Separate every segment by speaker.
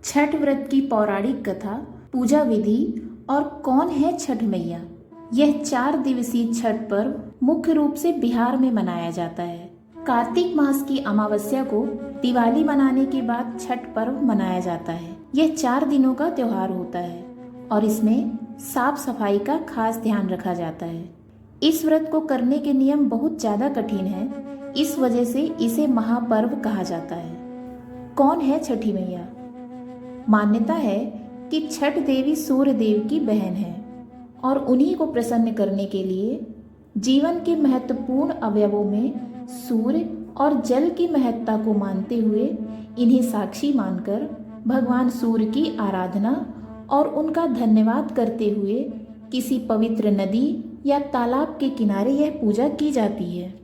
Speaker 1: छठ व्रत की पौराणिक कथा, पूजा विधि और कौन है छठ मैया। यह 4 दिवसीय छठ पर्व मुख्य रूप से बिहार में मनाया जाता है। कार्तिक मास की अमावस्या को दिवाली मनाने के बाद छठ पर्व मनाया जाता है। यह 4 दिनों का त्योहार होता है और इसमें साफ सफाई का खास ध्यान रखा जाता है। इस व्रत को करने के नियम बहुत ज्यादा कठिन है, इस वजह से इसे महापर्व कहा जाता है। कौन है छठी मैया? मान्यता है कि छठ देवी सूर्य देव की बहन है और उन्हीं को प्रसन्न करने के लिए जीवन के महत्वपूर्ण अवयवों में सूर्य और जल की महत्ता को मानते हुए इन्हें साक्षी मानकर भगवान सूर्य की आराधना और उनका धन्यवाद करते हुए किसी पवित्र नदी या तालाब के किनारे यह पूजा की जाती है।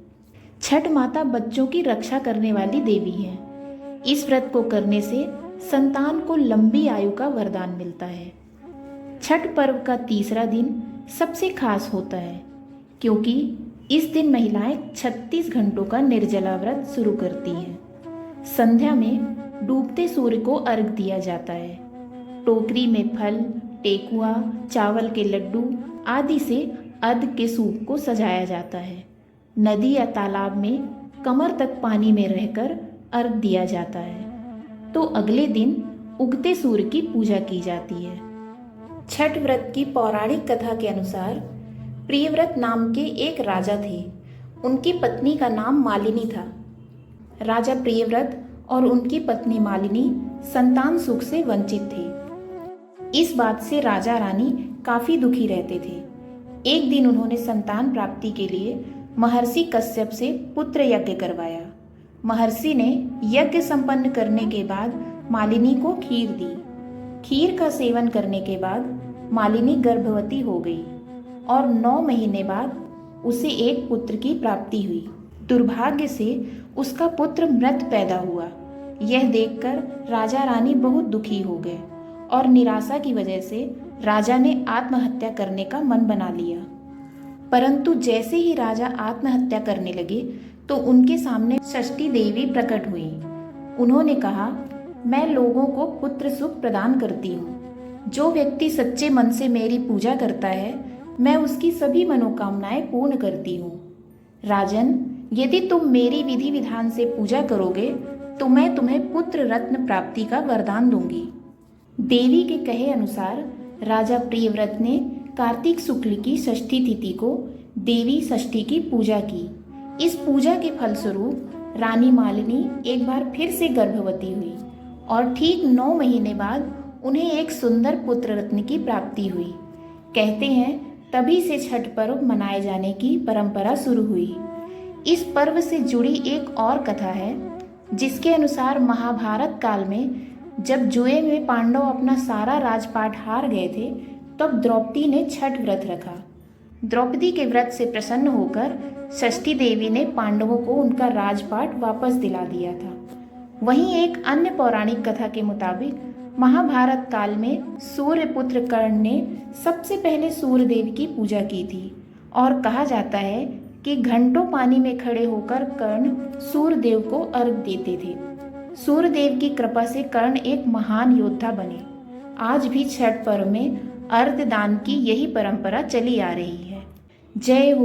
Speaker 1: छठ माता बच्चों की रक्षा करने वाली देवी है। इस व्रत को करने से संतान को लंबी आयु का वरदान मिलता है। छठ पर्व का तीसरा दिन सबसे खास होता है क्योंकि इस दिन महिलाएं 36 घंटों का निर्जला व्रत शुरू करती हैं। संध्या में डूबते सूर्य को अर्घ दिया जाता है। टोकरी में फल, टेकुआ, चावल के लड्डू आदि से अर्घ के सूप को सजाया जाता है। नदी या तालाब में कमर तक पानी में रहकर अर्घ दिया जाता है तो अगले दिन उगते सूर्य की पूजा की जाती है। छठ व्रत की पौराणिक कथा के अनुसार प्रियव्रत नाम के एक राजा थे। उनकी पत्नी का नाम मालिनी था। राजा प्रियव्रत और उनकी पत्नी मालिनी संतान सुख से वंचित थे। इस बात से राजा रानी काफी दुखी रहते थे। एक दिन उन्होंने संतान प्राप्ति के लिए महर्षि कश्यप से पुत्र यज्ञ करवाया। महर्षि ने यज्ञ संपन्न करने के बाद मालिनी को खीर दी। खीर का सेवन करने के बाद मालिनी गर्भवती हो गई और 9 महीने बाद उसे एक पुत्र की प्राप्ति हुई। दुर्भाग्य से उसका पुत्र मृत पैदा हुआ। यह देखकर राजा रानी बहुत दुखी हो गए और निराशा की वजह से राजा ने आत्महत्या करने का मन बना लिया। परंतु जैसे ही राजा आत्महत्या करने लगे तो उनके सामने षष्ठी देवी प्रकट हुई। उन्होंने कहा, मैं लोगों को पुत्र सुख प्रदान करती हूँ। जो व्यक्ति सच्चे मन से मेरी पूजा करता है, मैं उसकी सभी मनोकामनाएं पूर्ण करती हूँ। राजन, यदि तुम मेरी विधि विधान से पूजा करोगे तो मैं तुम्हें पुत्र रत्न प्राप्ति का वरदान दूंगी। देवी के कहे अनुसार राजा प्रियव्रत ने कार्तिक शुक्ल की षष्ठी तिथि को देवी षष्ठी की पूजा की। इस पूजा के फलस्वरूप रानी मालिनी एक बार फिर से गर्भवती हुई और ठीक 9 महीने बाद उन्हें एक सुंदर पुत्र रत्न की प्राप्ति हुई। कहते हैं तभी से छठ पर्व मनाए जाने की परंपरा शुरू हुई। इस पर्व से जुड़ी एक और कथा है जिसके अनुसार महाभारत काल में जब जुए में पांडव अपना सारा राजपाट हार गए थे तब द्रौपदी ने छठ व्रत रखा। द्रौपदी के व्रत से प्रसन्न होकर षष्ठी देवी ने पांडवों को उनका राजपाट वापस दिला दिया था। वहीं एक अन्य पौराणिक कथा के मुताबिक महाभारत काल में सूर्य पुत्र कर्ण ने सबसे पहले सूर्य देव की पूजा की थी और कहा जाता है कि घंटों पानी में खड़े होकर कर्ण सूर्य देव को अर्घ देते थे। सूर्य देव की कृपा से कर्ण एक महान योद्धा बने। आज भी छठ पर्व में अर्घ दान की यही परंपरा चली आ रही है। जय हो।